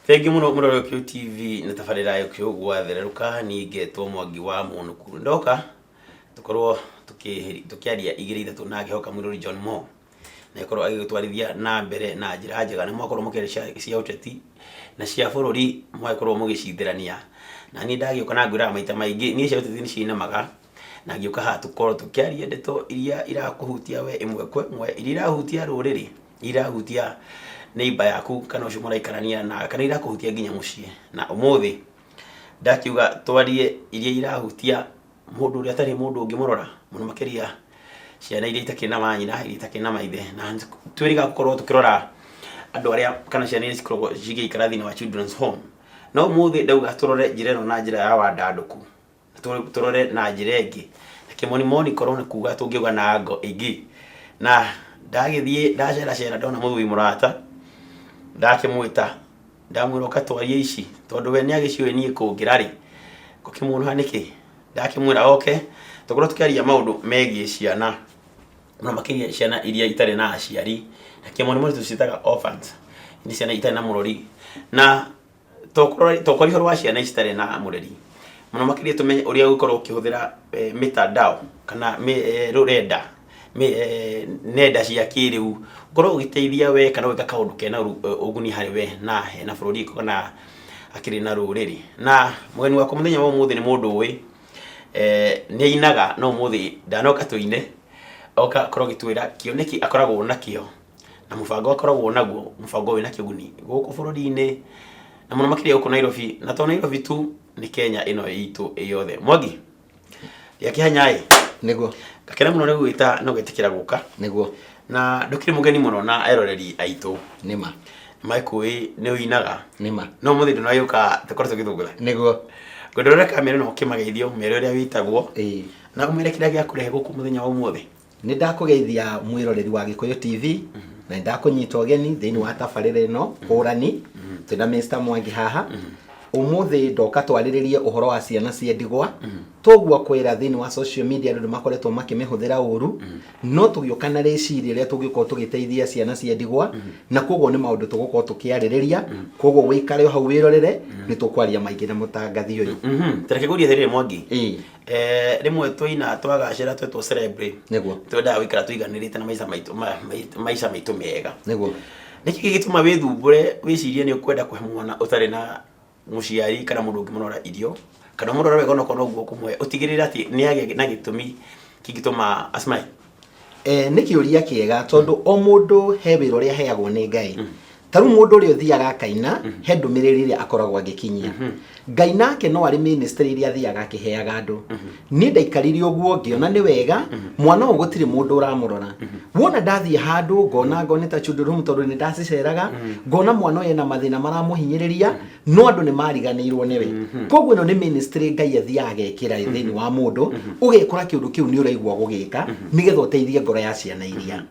Thengi muno muroro kyo TV na tafarira yo kyo gwathereruka ningetwo Mwangi wa Munuku ndoka tukorwo tukiaria igiri ithatu na gihoka mwiruri John Mo na ikorwo agitwarithia na mbere na njira njega na mwakorwo mukeresha cia uteti na cia bururi mwakorwo mugicithirania na ni ndagioka na ngwira maita maingi ni cia uteti ni cinamaga na ngioka ha tukorwo tukiaria ndeto iria irakuhutia we imwe kwe mwe iria irahutia ruriri irahutia neighbor yaku kana ucio muraikarania na kana irakuhutia nginya mucii na umuthi ndakiuga twarie iria irahutia mundu uria tari mundu ungimurora muno makeria ciana iria itakina manyina iria itakina maithe na twiriga gukorwo tukirora andu aria kana ciana iria cikorwo cigeikara thina wa children's home no muthi ndauga turore njira ino na njira ya wandanduku turore na njira ingi kimoni moni korona kuga tungiuga na ngo ingi na ndagithie ndacera ndona muthuri murata ndakimwita ndamwiroka twarie ici tondu we ni agiciwe nie kungirari ngukimwona niki ndakimwira okay tukorwo tukiaria maundu megie ciana no makiria ciana iria itare na aciari kimoni moni tucitaga orphans ni ciana itare na murori na tokori horwa ciana itare na mureri muno makiria tumenye uria gukorwo ukihuthira mitandao kana rurenda nenda cia kiriu ngoro ugiteithia we kana weka kaundu kena uguni hari we na bururi kana akiri na ruriri na mugeni wako muthenya wa muthi ni mundu we ni inaga no muthi ndanoka tuine oka korwo gitwira kioneki akoragwo na kio na mubango akoragwo naguo mubango wina kiguni guku bururi-ini na muno makiria guku Nairobi na to Nairobi tu ni Kenya ino itu yothe Mwangi yakihanyai niguo gakena muno ni gwita no getikira guka niguo na ndukiri mugeni muno na eroreri aitu nima maikui ni uinaga nima no muthi ndo nayuka tukorwo tugithugura niguo ngondora kamera no kimageithio mere uria witagwo na umere kira gya kurehe guku muthenya wa umuthi ni ndakugeithia mwiroreri wa Gikuyu TV na ndakunyita ogeni thiini wa tafarira ino urani twina Mr Mwangi haha umuthi ndoka twariririe uhoro wa ciana cia ndigwa togwa kwira thiini wa social media ndu makoretwo makimihuthira uru no tugiukana reciria ria tugiko tugiteithia ciana cia ndigwa na koguo ni maundu tuguko tukiaririria koguo wikare hau wirorere ni tukwaria maingi na mutangathi uyu tereke guria thirire Mwangi rimwe twina twagacira twetwo celebrate niguo twenda wikara tuiganirite na maisha maitu mega niguo niki gituma withumbure wicirie ni ukwenda kuhe mwana utari na muciari kana mundu ungimunora irio kana mundu wega no kono guo kumwe utigirira ati ni age na gitumi kigituma asmai ni kiuria kiega tondu o mundu he wiro ria heagwo ni Ngai taru mundu ri uthiaga kaina he ndumiriri ri akoragwo agikinyia Ngai nake no ari ministry ri athiaga akiheaga andu ni ndaikariri uguo ngiona ni wega mwana ugutiri mundu uramurora wona ndathia handu ngona ngoneta children home tondu ni ndaciceraga ngona mwana uyu na mathina maramuhinyiriria no andu ni mariganirwo niwe koguo no ni ministry Ngai athiaga agekira thiini wa mundu ugekora kiundu kiu ni uraigwa gugika nigetha uteithie ngoro ya ciana iria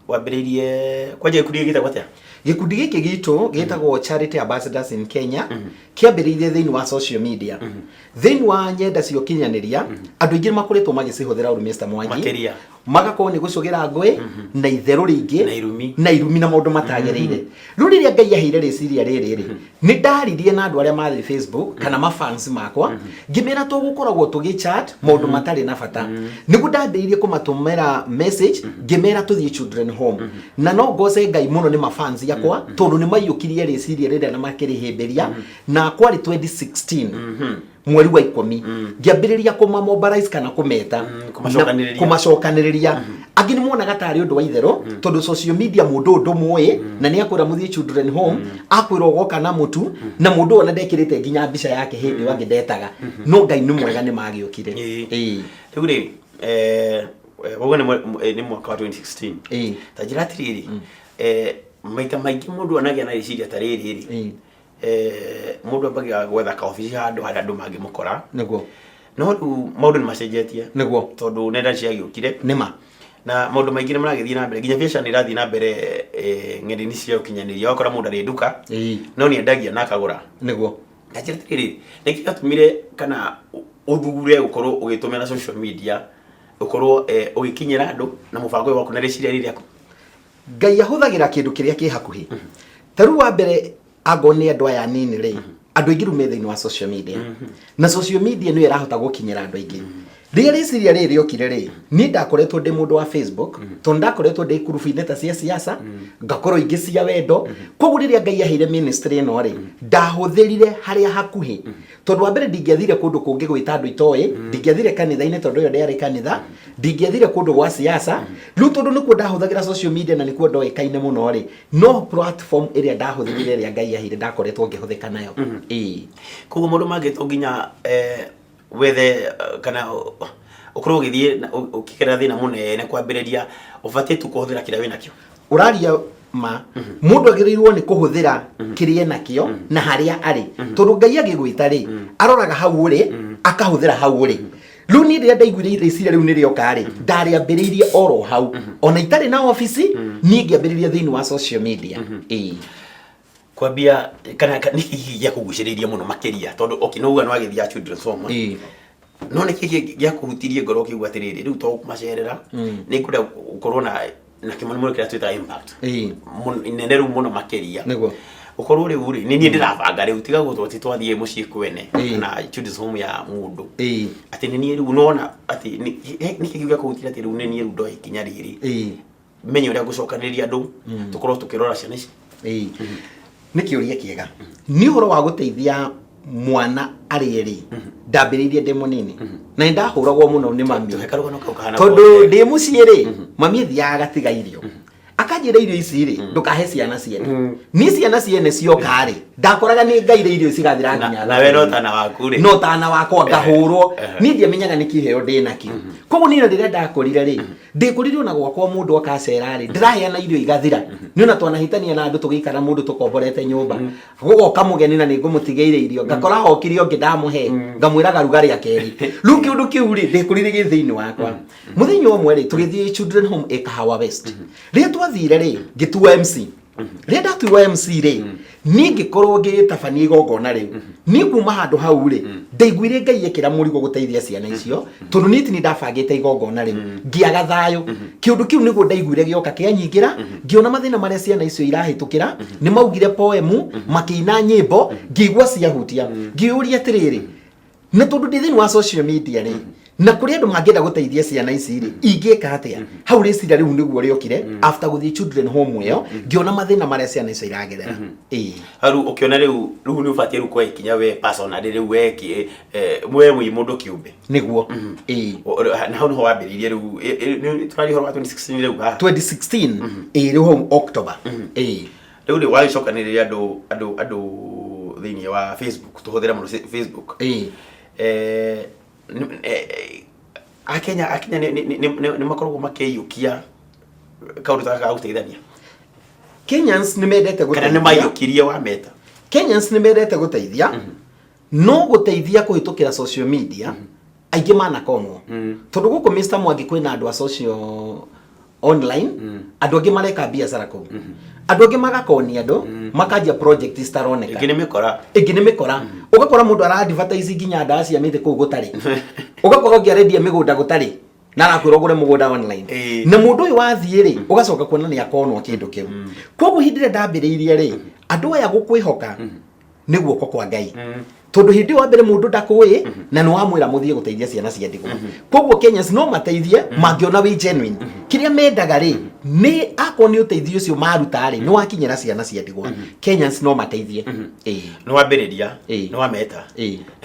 wambiririe kwaje gikundi gitagwo atia gikundi giki gitu gitagwo Charity Ambassadors in Kenya kiambiririe thiini wa social media thiini wa nyenda cia ukinyaniria andu aingi makoretwo magicihuthira uru Mr Mwangi makeria magakorwo ni gucugira ngui na itheru ringi na irumi na maundu matagereire ruriria Ngai aheire riciria riri ni ndaririe na andu aria mari Facebook kana mafans makwa ngimera tugukoragwo tugichat maundu matari na bata nigu ndambiririe kumatumira message ngimera tuthie children home na no ngoce Ngai muno ni mafans yakwa tondu ni maiyukirie riciria riri na makirihimberia na kwari 2016 mweri wa 10 ngiambiriria kumamobilize kana kumeta kumacokaniriria angi ni muona gatari undu wa ithero tondu social media mundu undu muoye na ni akwira muthie children home akwira goka na mutu na mundu ona ndekirite nginya mbica yake hindi wangi ndetaga no Ngai ni mwega ni magiukire riu ri wogo ni mwaka wa 2016 tajira tiriri maita maingi mundu anagia na riciria tariri mundu ambagia gwetha ka office handu haria andu mangimukora niguo no riu maundu ni macenjetie niguo tondu nenda ciagiukire nima na maundu maingi ni maragithie na mbere nginya biacara ni irathie na mbere ng'enda-ini cia ukinyaniria wakora mundu ari nduka no ni endagia na akagura niguo tajira tiriri nikigatumire kana uthure gukorwo ugitumira social media ukorwo ugikinyira andu na mubango waku na riciria ririaku Ngai ahuthagira kindu kiria ki hakuhi taru wa mbere agone andu aya nini ri andu aingi rume thiini wa social media na social media no irahota gukinyira andu aingi ria riciria riri okire ri ni ndakoretwo ndi mundu wa Facebook to ndakoretwo ndi kurubu-ini ta cia siasa ngakorwo ingi cia wendo koguo riria Ngai aheire ministry ino ri ndahuthirire haria hakuhi tondu wa mbere ndingiathire kundu kungi gwita andu itoi ndingiathire kanitha-ini tondu yo ndiari kanitha ndingiathire kundu gwa siasa riu tondu nikuo ndahuthagira social media na nikuo ndoikaine muno ri no platform iria ndahuthirire ria Ngai aheire ndakoretwo ngihuthika nayo koguo mundu mangitwo nginya wethe kana ukorwo githie ukikera thina munene kwambiriria ubatie tu kuhuthira kira wina kio uraria ma mundu agirirwo ni kuhuthira kirie nakio na haria ari tondu Ngai agigwita ri aroraga hau uri akahuthira hau uri riu ni ria ndaiguire iriciria riu ni rioka ri ndariambiriirie oro hau ona itari na office ni ngiambiriria thiini wa social media kwambia kana niki gya kuguciriria muno makiria tondu okinouga no agithia children's home no niki gya kuhutirie ngoro kigwa atiriri riu to kumacerera ni kuda ukorwo na kimwe muno kira twita impact inenderu muno makiria niguo ukorwo riu ri ni ndirabanga riu tiga gutwo titwathie mucii kwene na children's home ya mundu ati ni riu nona ati niki gya kuhutiria ati riu ni riu ndo ikinya riri menye uria gucokaniria andu tukorwo tukirora ciana ici ni kiuria kiega ni horo wa guteithia mwana arieri ndambiririe ndi munini na ndahuragwo muno ni mami tondu ndi muciiri mami thiaga gatiga irio akanjira irio ici ri ndukahe ciana ciene ni ciana ciene cioka ri ndakoraga ni ngaire irio cigathira nginya na we no tana waku ri no tana wakwa ngahurwo ni ndiamenyaga ni kiheo ndi nakio koguo ni rira ndakorire ri ndikuririo na gwakwa mundu akacera ri ndiraheana irio igathira ni ona twanahitania na andu tugikara mundu tukomborete nyumba gugoka mugeni na ningumutigeire irio ngakora hokirio ngi ndamuhe ngamwiraga rugari akeri riu kiundu kiu ri ndikuririe gi thiini wakwa muthenya umwe ri tugithie children home Ikahawa West ria twathire ri ngitua MC ria ndatuirwo MC ri ni ngikorwo ngitabania igongona riu ni kuma handu hau ri ndaiguire Ngai ekira murigo guteithia ciana icio tondu niti ni ndabangite igongona riu ngiaga thayo kiundu kiu niguo ndaiguire gioka kianyingira ngiona mathina maria ciana icio irahitukira ni maugire poemu makina nyimbo ngigwa ciahutia ngiuria atiriri na tondu ndi thiini wa social media ri na kuri andu mangenda guteithia ciana ici ri ingika atia hau riciria riu niguo riokire after guthie children home yo ngiona mathina maria ciana icio iragerera haru ukiona riu ni ubatie riu kwa ikinya we personally riu weki mwe mundu kiumbe niguo na hau no wambiririe riu turari horo wa 2016 riu ha 2016 riu home October riu ri wagicokaniriria andu thiini wa Facebook tuhuthira muno Facebook akenya ni makorwo makiyukia kaundu ta ka guteithania Kenyans ni mendete guteithia kana ni mayukirie wa meta Kenyans ni mendete guteithia no guteithia kuhitukira social media aingi mana konwo tondu guku Mr Mwangi kwina andu a social online andu angi mareka biacara ku andu angi magakoni andu makanjia project staroneka ingi ni mikora ugakora mundu ara advertise nginya ndawa cia mite ku gutari ugakora ngiarendia migunda gutari na arakwira ugure mugunda online na mundu uyu wathie ri ugacoka kuona ni akonwo kindu kiu koguo hindire ndambiriirie ri andu aya gukwihoka niguo kwa Ngai tondu hindi wa mbere mundu ndakui na no amwira muthie guteithia ciana cia ndigwa koguo Kenyans no mateithie mangiona wi genuine kiria mendaga ri ni akoni uteithio ucio maruta ri no akinyira ciana cia ndigwa Kenyans no mateithie no wambiriria no wameta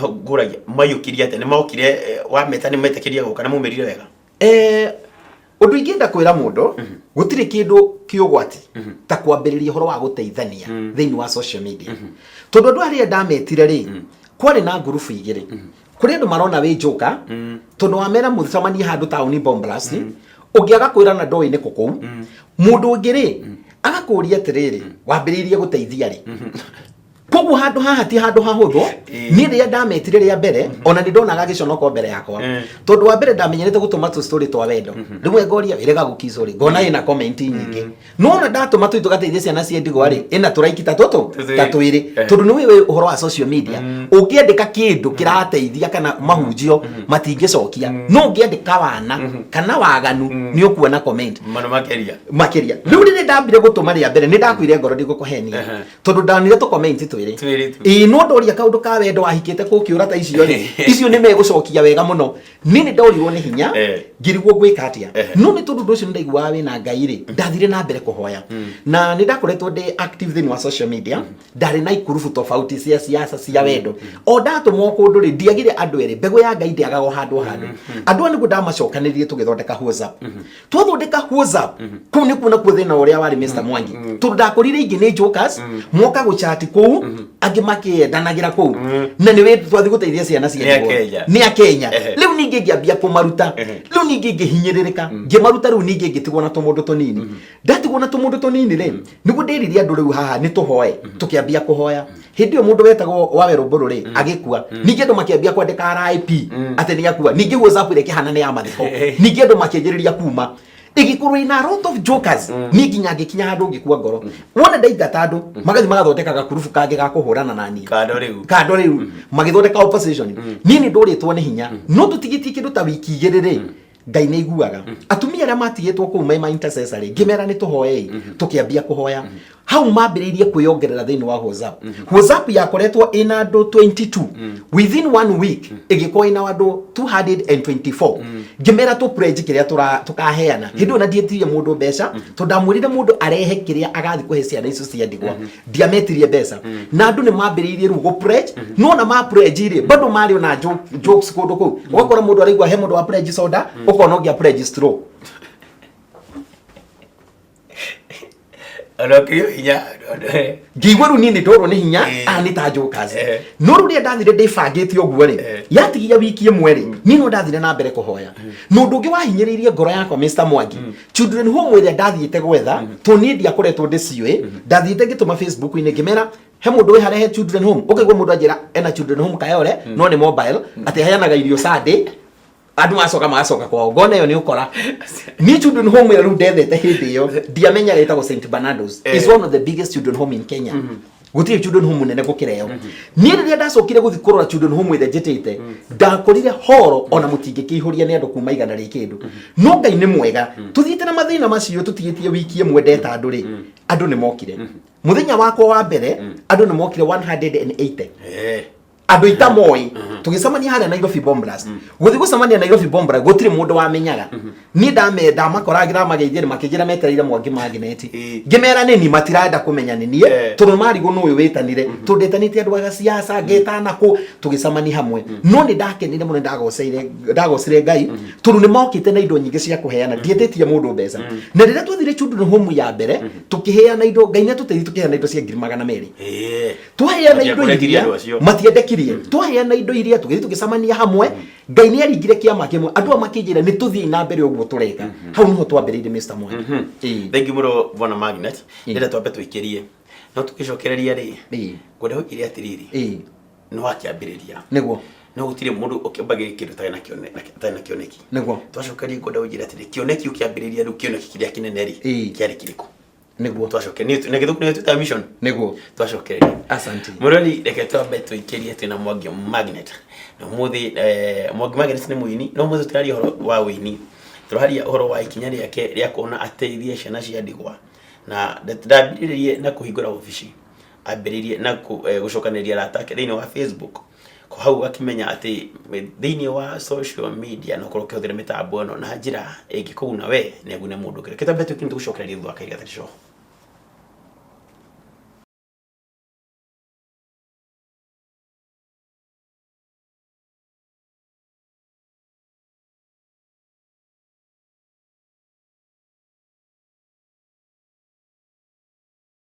ho nguragia mayukiria ate ni maukire wameta ni metekiria guka na mumirire wega undu ingenda kwira mundu gutiri kindu kiugwati ta kwambiriria horo wa guteithania thiini wa social media tondu andu aria ndametire ri kwari na ngurubu igiri kuri andu marona wi njuka tondu wamera mucamani handu tauni Bomblast ungiaga kwira na ndoi ni kuku mundu ungi ri agakuria atiriri wambiririe guteithia ri koguo handu haha ti handu hahutho ni ria ndametire ria mbere ona ni ndonaga giconoko mbere yakwa tondu wa mbere ndamenyerete gutuma tu story twa wendo rimwe ngoria wirega gukizuri ngona ina comment nyingi no ona ndatuma tu tugateithia ciana cia ndigwa ri ina turaiki tatwiri tondu ni wiwe uhoro wa social media ungiandika kindu kirateithia kana mahunjio matingicokia no ungiandika wana kana waganu ni ukuona comment mano makeria riu ri ndambire gutuma ria mbere ni ndakwire ngoro ndigukuhenia tondu ndanire tu comment no ndoria kaundu ka wendo wahikite kukiura ta icio ri icio ni megucokia wega muno nini ndorirwo ni hinya ngirigwo gwika atia no ni tondu nducio ndaigua wina Ngai ri ndathire na mbere kuhoya na ni ndakoretwo ndi active thini wa social media ndari na ikurubu tofauti cia siasa cia wendo o ndatumwo kundu ri ndiagire andu eri mbegu ya Ngai ndiagago handu andu ni gudamacokanirie tugithondeka WhatsApp twathondeka WhatsApp kuu ni kuna ku thina uria wari Mr Mwangi tondu ndakorire ingi ni jokers moka guchat kuu angi makiendanagira kuu na niwe twathi guteithia ciana cia ni a Kenya riu ningi ngiambia kumaruta riu ningi ngihinyiririka ngimaruta riu ningi ngitigwo na tumundu tunini ndatigwo na tumundu tunini ri nigu ndiriria andu riu haha ni tuhoe tukiambia kuhoya hindi mundu wetagwo Waweru Mburu ri agikua ningi andu makiambia kwandika RIP ate ni akua ningi WhatsApp ire kihana ni amathiko ningi andu makienjiriria kuma igikorwo ina lot of jokers ni nginya ngikinya handu ngikua ngoro wona ndaigata andu magathi magathondeka gakurubu kange ga kuhurana na ni kando riu magithondeka opposition nini nduritwo ni hinya no tutigitie kindu ta wiki igiriri Ngai ni iguaga atumia aria matigitwo ku mai intercessory ngimera ni tuhoye tukiambia kuhoya hau mambiririe kwiyongerera thini wa WhatsApp yakoretwo ina andu 22 within 1 week igikoo ina andu 224 ngimera tu pledge kiria tukaheana hindu na dietirie mundu mbeca tondamwirire mundu arehe kiria agathi kuhe ciana icio cia ndigwa ndiametirie mbeca na andu ni mambiririe rugo pledge no na ma pledge ri bado mari ona jokes kundu ku wakora mundu araigwa he mundu wa pledge soda ukona ngia pledge straw Alokio hinya ngigweru nini ndoro ni hinya ani ta jokazi no ruria ndathire ndifangite oguo ri yatigia wiki imwe ri nino ndathire na mbere kuhoya no ndungi wahinyiririe ngoro yakwa Mr Mwangi children home ria ndathiite gwetha to ni ndia koretwo ndiciwe ndathiite ngituma Facebook ine ngimera he mundu we harehe children home ukigwa mundu ajira ena children home kayore no ni mobile ati hayanaga irio Sunday andu macoka kwa ngone yo ni ukora ni children home ya rudethete hindi yo ndiamenya retagwo St Bernardos is one of the biggest children home in Kenya gutie children home nene gukireo ni riria ndacokire guthi kurora children home ile jetete ndakorire horo ona mutingikihuria ni andu kuma igana ri kindu no Ngai ni mwega tuthiite na mathina macio tutigitie wiki imwe ndeta andu ri andu ni mokire muthenya wakwa wa mbere andu ni mokire 180 andu itamoi tugisamania hara Nairobi Bomb Blast guthi gusamania Nairobi Bomb Blast gutire mundu wamenyaga ni ndamenda makoragira mageithire makigira metereire Mwangi magnet ngimera nini matirada kumenya nini tondu marigo no witanire tundetanite andu aga siasa ngetana ku tugisamania hamwe no ni ndakenire muno ndagocire Ngai tondu ni mokite na indo nyingi cia kuheana ndietetie mundu mbeca na rira twathire children home ya mbere tukiheana indo Ngai ne tuteithie tukiheana indo cia 200,000 tuheana indo iria matiendeki twaheana indo iria tugisamania hamwe Ngai ni aringire kiama kimwe andu amakijira ni tuthii na mbere uguo tureka hau niho twambiriire Mr Mwangi thank you muro bona Magnet ndira twambe twikirie no tukicokereria ri ngwenda ukiria atiriri no wakiambiriria niguo no gutire mundu ukimbagira kindu tayana kioneki niguo twacokeria ngwenda ugira atiri kioneki ukiambiriria ru kioneki kiria kineneri kiari kiriko niguo twacokeria ni githuku ni tuta mission niguo twacokeria asante murori reke twambe twikirie twina Mwangi Magnet na muthi Mwangi Magnet ni muini no muthi tari horo wa wini turaharia horo wa ikinya riake ria kuona ateithie ciana cia ndigwa na ndambiririe na kuhingura ofici ambiririe na gucokaniria ratake thini wa Facebook ko hau akimenya ati thini wa social media no koroke uthire mitambo no na njira ingikuna we negune mundu kire kitambe tukintu gucokereria thwa kaira tacho